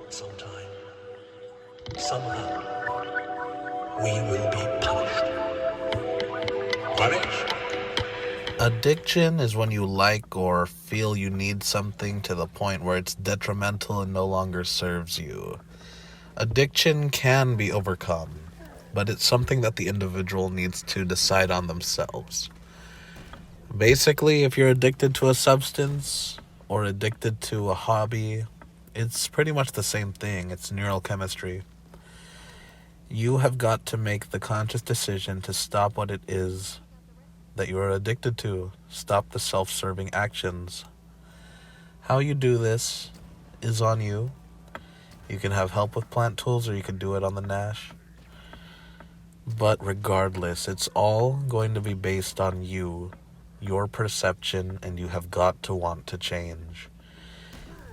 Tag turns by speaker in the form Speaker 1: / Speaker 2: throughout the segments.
Speaker 1: sometime, somehow, we will be punished. Punished?
Speaker 2: Addiction is when you like or feel you need something to the point where it's detrimental and no longer serves you. Addiction can be overcome, but it's something that the individual needs to decide on themselves. Basically, if you're addicted to a substance or addicted to a hobby, it's pretty much the same thing. It's neurochemistry. You have got to make the conscious decision to stop what it is that you are addicted to. Stop the self-serving actions. How you do this is on you. You can have help with plant tools or you can do it on the Nash. But regardless, it's all going to be based on you, your perception, and you have got to want to change.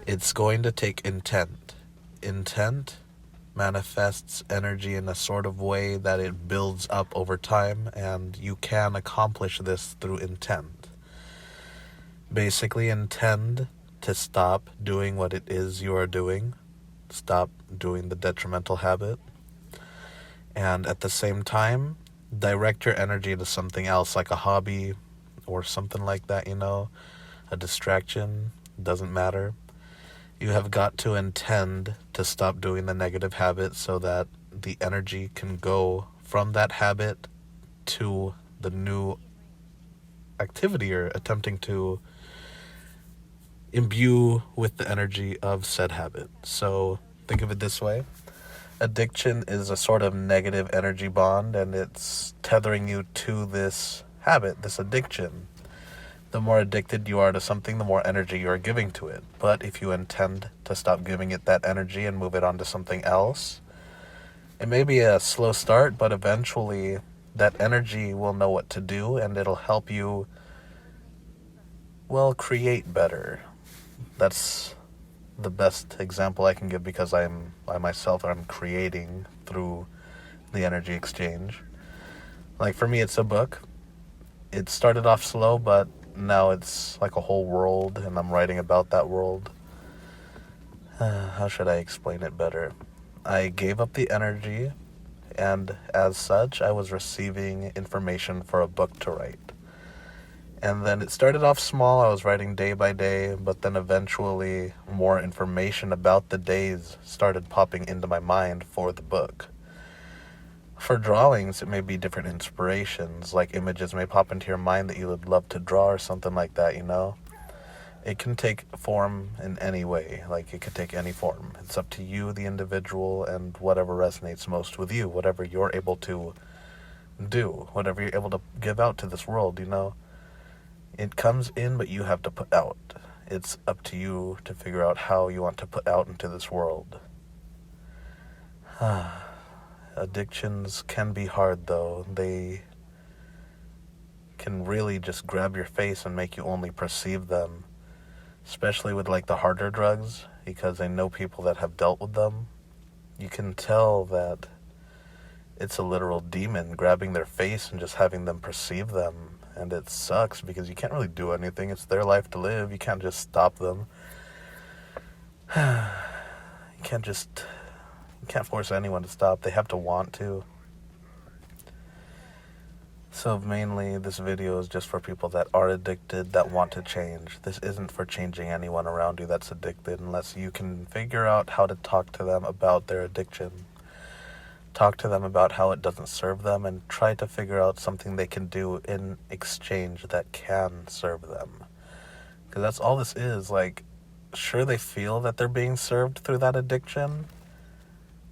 Speaker 2: It's going to take intent. Intent manifests energy in a sort of way that it builds up over time, and you can accomplish this through intent. Basically, intend to stop doing what it is you are doing. Stop doing the detrimental habit. And at the same time, direct your energy to something else, like a hobby or something like that, a distraction, doesn't matter. You have got to intend to stop doing the negative habit so that the energy can go from that habit to the new activity you're attempting to imbue with the energy of said habit. So think of it this way. Addiction is a sort of negative energy bond, and it's tethering you to this habit, this addiction. The more addicted you are to something, the more energy you are giving to it. But if you intend to stop giving it that energy and move it on to something else, it may be a slow start, but eventually that energy will know what to do, and it'll help you, create better. That's the best example I can give, because I'm creating through the energy exchange. Like for me, it's a book. It started off slow, but now it's like a whole world, and I'm writing about that world. How should I explain it better? I gave up the energy, and as such, I was receiving information for a book to write. And then it started off small. I was writing day by day, but then eventually more information about the days started popping into my mind for the book. For drawings, it may be different inspirations, like images may pop into your mind that you would love to draw or something like that, It can take form in any way, like it could take any form. It's up to you, the individual, and whatever resonates most with you, whatever you're able to do, whatever you're able to give out to this world, It comes in, but you have to put out. It's up to you to figure out how you want to put out into this world. Addictions can be hard, though. They can really just grab your face and make you only perceive them, especially with the harder drugs, because I know people that have dealt with them. You can tell that it's a literal demon grabbing their face and just having them perceive them. And it sucks because you can't really do anything. It's their life to live. You can't just stop them. You can't force anyone to stop. They have to want to. So mainly this video is just for people that are addicted, that want to change. This isn't for changing anyone around you that's addicted, unless you can figure out how to talk to them about their addiction. Talk to them about how it doesn't serve them, and try to figure out something they can do in exchange that can serve them. Because that's all this is. Sure, they feel that they're being served through that addiction,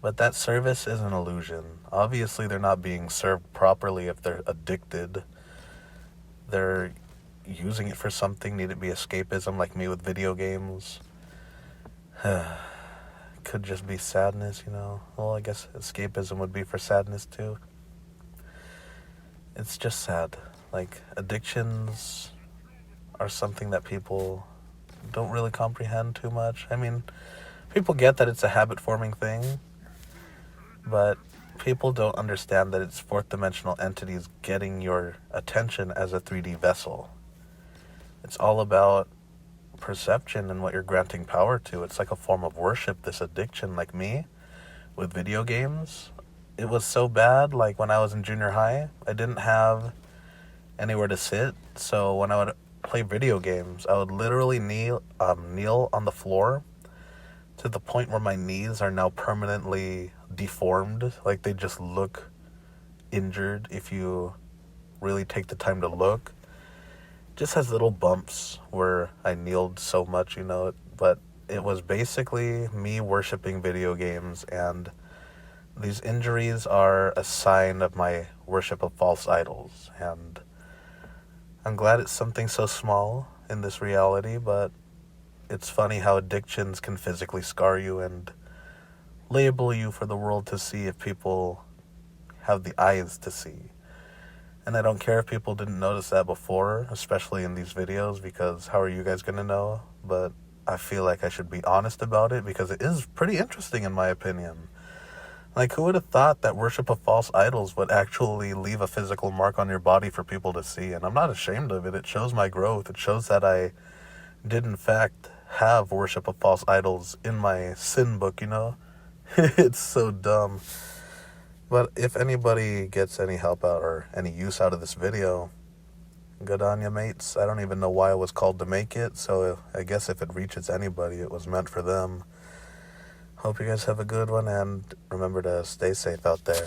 Speaker 2: but that service is an illusion. Obviously, they're not being served properly if they're addicted. They're using it for something, need it be escapism, like me with video games. Could just be sadness, Well, I guess escapism would be for sadness too. It's just sad. Addictions are something that people don't really comprehend too much. I mean, people get that it's a habit-forming thing, but people don't understand that it's fourth-dimensional entities getting your attention as a 3D vessel. It's all about perception and what you're granting power to. It's like a form of worship, this addiction, like me, with video games. It was so bad, like when I was in junior high, I didn't have anywhere to sit, so when I would play video games, I would literally kneel on the floor to the point where my knees are now permanently deformed. Like they just look injured if you really take the time to look. Just has little bumps where I kneeled so much, but it was basically me worshiping video games, and these injuries are a sign of my worship of false idols. And I'm glad it's something so small in this reality, but it's funny how addictions can physically scar you and label you for the world to see if people have the eyes to see. And I don't care if people didn't notice that before, especially in these videos, because how are you guys going to know? But I feel like I should be honest about it because it is pretty interesting in my opinion. Like, who would have thought that worship of false idols would actually leave a physical mark on your body for people to see? And I'm not ashamed of it. It shows my growth. It shows that I did in fact have worship of false idols in my sin book, It's so dumb. But if anybody gets any help out or any use out of this video, good on ya, mates. I don't even know why I was called to make it, so I guess if it reaches anybody, it was meant for them. Hope you guys have a good one, and remember to stay safe out there.